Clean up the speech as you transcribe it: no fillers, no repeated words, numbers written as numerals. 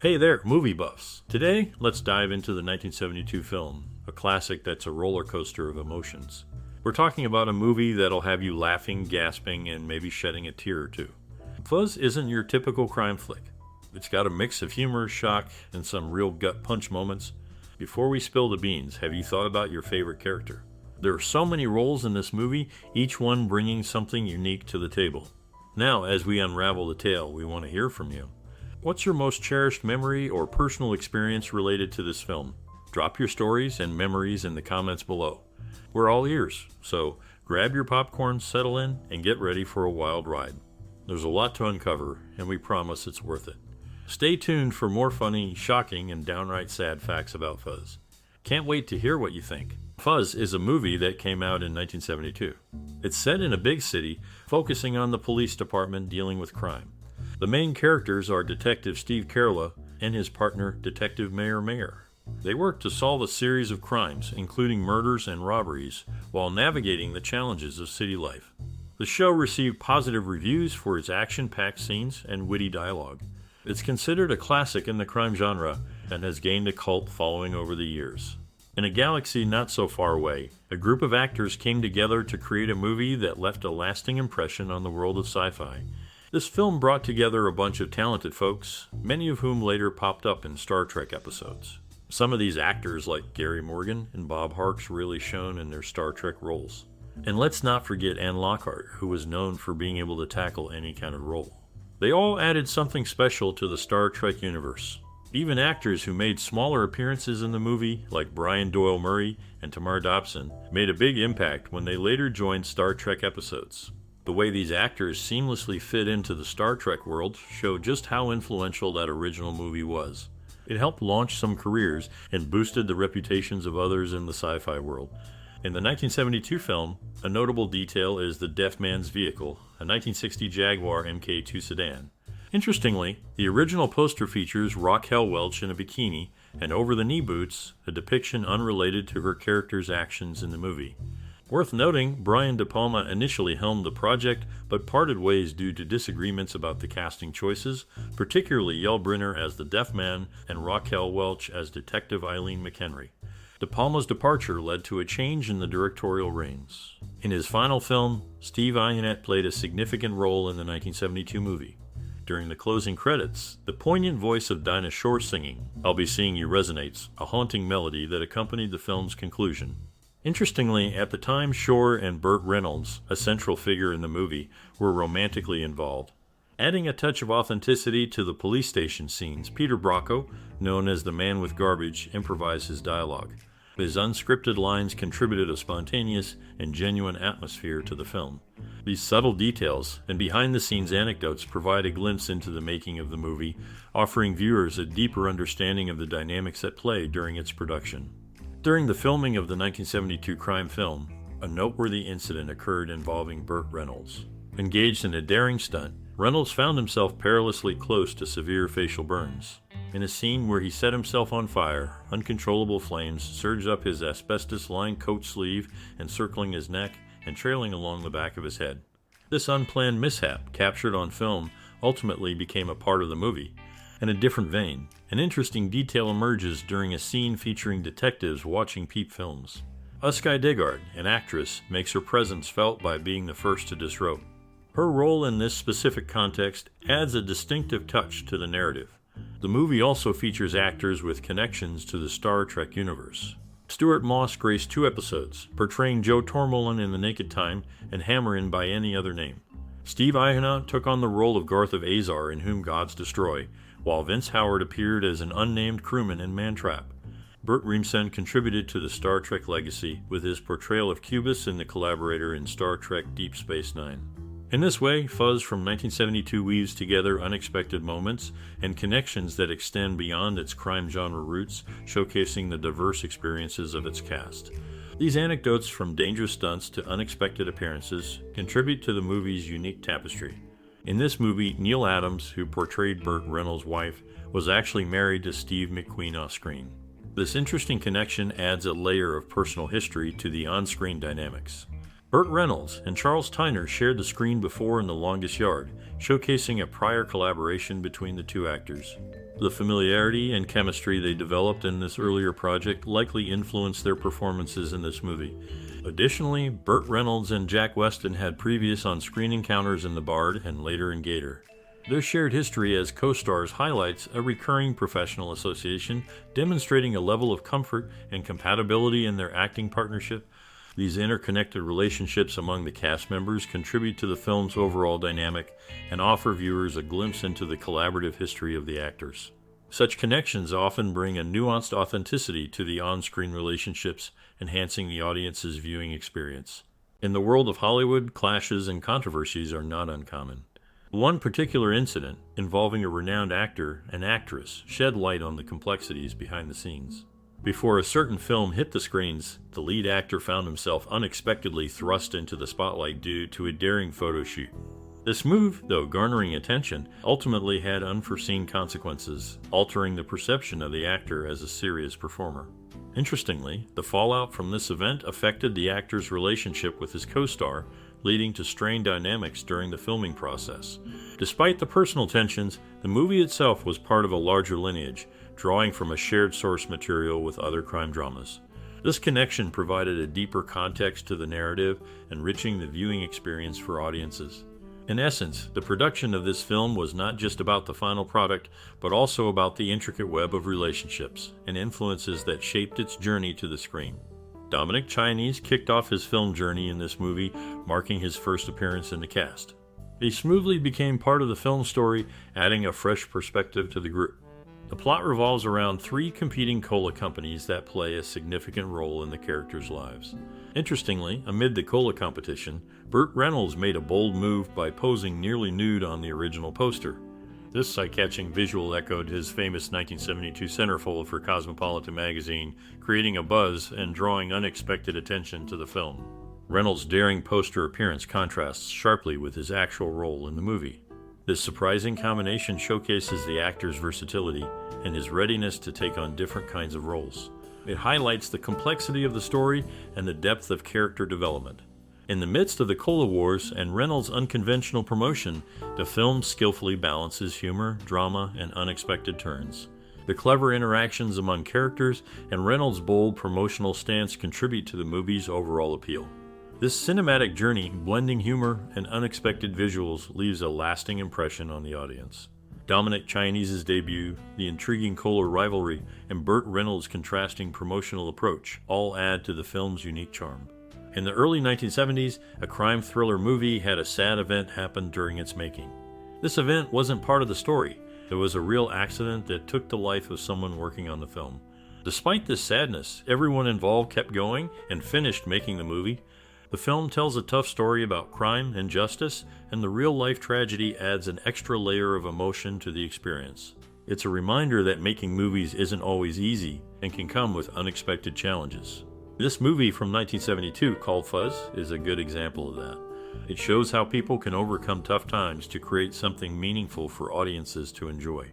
Hey there, movie buffs. Today, let's dive into the 1972 film, a classic that's a roller coaster of emotions. We're talking about a movie that'll have you laughing, gasping, and maybe shedding a tear or two. Fuzz isn't your typical crime flick. It's got a mix of humor, shock, and some real gut punch moments. Before we spill the beans, have you thought about your favorite character? There are so many roles in this movie, each one bringing something unique to the table. Now, as we unravel the tale, we want to hear from you. What's your most cherished memory or personal experience related to this film? Drop your stories and memories in the comments below. We're all ears, so grab your popcorn, settle in, and get ready for a wild ride. There's a lot to uncover, and we promise it's worth it. Stay tuned for more funny, shocking, and downright sad facts about Fuzz. Can't wait to hear what you think. Fuzz is a movie that came out in 1972. It's set in a big city, focusing on the police department dealing with crime. The main characters are Detective Steve Carella and his partner, Detective Meyer. They work to solve a series of crimes, including murders and robberies, while navigating the challenges of city life. The show received positive reviews for its action-packed scenes and witty dialogue. It's considered a classic in the crime genre and has gained a cult following over the years. In a galaxy not so far away, a group of actors came together to create a movie that left a lasting impression on the world of sci-fi. This film brought together a bunch of talented folks, many of whom later popped up in Star Trek episodes. Some of these actors, like Gary Morgan and Bob Harks, really shone in their Star Trek roles. And let's not forget Anne Lockhart, who was known for being able to tackle any kind of role. They all added something special to the Star Trek universe. Even actors who made smaller appearances in the movie, like Brian Doyle-Murray and Tamar Dobson, made a big impact when they later joined Star Trek episodes. The way these actors seamlessly fit into the Star Trek world showed just how influential that original movie was. It helped launch some careers and boosted the reputations of others in the sci-fi world. In the 1972 film, a notable detail is the deaf man's vehicle, a 1960 Jaguar Mk2 sedan. Interestingly, the original poster features Raquel Welch in a bikini and over-the-knee boots, a depiction unrelated to her character's actions in the movie. Worth noting, Brian De Palma initially helmed the project, but parted ways due to disagreements about the casting choices, particularly Yul Brynner as the deaf man and Raquel Welch as Detective Eileen McHenry. De Palma's departure led to a change in the directorial reins. In his final film, Steve Ihnat played a significant role in the 1972 movie. During the closing credits, the poignant voice of Dinah Shore singing "I'll Be Seeing You" resonates, a haunting melody that accompanied the film's conclusion. Interestingly, at the time, Shore and Burt Reynolds, a central figure in the movie, were romantically involved. Adding a touch of authenticity to the police station scenes, Peter Bracco, known as the Man with Garbage, improvised his dialogue. His unscripted lines contributed a spontaneous and genuine atmosphere to the film. These subtle details and behind-the-scenes anecdotes provide a glimpse into the making of the movie, offering viewers a deeper understanding of the dynamics at play during its production. During the filming of the 1972 crime film, a noteworthy incident occurred involving Burt Reynolds. Engaged in a daring stunt, Reynolds found himself perilously close to severe facial burns. In a scene where he set himself on fire, uncontrollable flames surged up his asbestos-lined coat sleeve, encircling his neck and trailing along the back of his head. This unplanned mishap, captured on film, ultimately became a part of the movie. In a different vein, an interesting detail emerges during a scene featuring detectives watching peep films. Uskay Degard, an actress, makes her presence felt by being the first to disrobe. Her role in this specific context adds a distinctive touch to the narrative. The movie also features actors with connections to the Star Trek universe. Stuart Moss graced 2 episodes, portraying Joe Tormolen in The Naked Time and Hammerin by any other name. Steve Ihnat took on the role of Garth of Azar in Whom Gods Destroy, while Vince Howard appeared as an unnamed crewman in Mantrap. Burt Remsen contributed to the Star Trek legacy with his portrayal of Cubis and the Collaborator in Star Trek Deep Space Nine. In this way, Fuzz from 1972 weaves together unexpected moments and connections that extend beyond its crime genre roots, showcasing the diverse experiences of its cast. These anecdotes, from dangerous stunts to unexpected appearances, contribute to the movie's unique tapestry. In this movie, Neil Adams, who portrayed Burt Reynolds' wife, was actually married to Steve McQueen off-screen. This interesting connection adds a layer of personal history to the on-screen dynamics. Burt Reynolds and Charles Tyner shared the screen before in The Longest Yard, showcasing a prior collaboration between the two actors. The familiarity and chemistry they developed in this earlier project likely influenced their performances in this movie. Additionally, Burt Reynolds and Jack Weston had previous on-screen encounters in The Bard and later in Gator. Their shared history as co-stars highlights a recurring professional association, demonstrating a level of comfort and compatibility in their acting partnership. These interconnected relationships among the cast members contribute to the film's overall dynamic and offer viewers a glimpse into the collaborative history of the actors. Such connections often bring a nuanced authenticity to the on-screen relationships, enhancing the audience's viewing experience. In the world of Hollywood, clashes and controversies are not uncommon. One particular incident, involving a renowned actor and actress, shed light on the complexities behind the scenes. Before a certain film hit the screens, the lead actor found himself unexpectedly thrust into the spotlight due to a daring photo shoot. This move, though garnering attention, ultimately had unforeseen consequences, altering the perception of the actor as a serious performer. Interestingly, the fallout from this event affected the actor's relationship with his co-star, leading to strained dynamics during the filming process. Despite the personal tensions, the movie itself was part of a larger lineage, drawing from a shared source material with other crime dramas. This connection provided a deeper context to the narrative, enriching the viewing experience for audiences. In essence, the production of this film was not just about the final product, but also about the intricate web of relationships and influences that shaped its journey to the screen. Dominic Chinese kicked off his film journey in this movie, marking his first appearance in the cast. He smoothly became part of the film story, adding a fresh perspective to the group. The plot revolves around three competing cola companies that play a significant role in the characters' lives. Interestingly, amid the cola competition, Burt Reynolds made a bold move by posing nearly nude on the original poster. This eye-catching visual echoed his famous 1972 centerfold for Cosmopolitan magazine, creating a buzz and drawing unexpected attention to the film. Reynolds' daring poster appearance contrasts sharply with his actual role in the movie. This surprising combination showcases the actor's versatility and his readiness to take on different kinds of roles. It highlights the complexity of the story and the depth of character development. In the midst of the Cola Wars and Reynolds' unconventional promotion, the film skillfully balances humor, drama, and unexpected turns. The clever interactions among characters and Reynolds' bold promotional stance contribute to the movie's overall appeal. This cinematic journey, blending humor and unexpected visuals, leaves a lasting impression on the audience. Dominic Chinese's debut, the intriguing Cola rivalry, and Burt Reynolds' contrasting promotional approach all add to the film's unique charm. In the early 1970s, a crime thriller movie had a sad event happen during its making. This event wasn't part of the story. It was a real accident that took the life of someone working on the film. Despite this sadness, everyone involved kept going and finished making the movie. The film tells a tough story about crime and justice, and the real-life tragedy adds an extra layer of emotion to the experience. It's a reminder that making movies isn't always easy and can come with unexpected challenges. This movie from 1972, called Fuzz, is a good example of that. It shows how people can overcome tough times to create something meaningful for audiences to enjoy.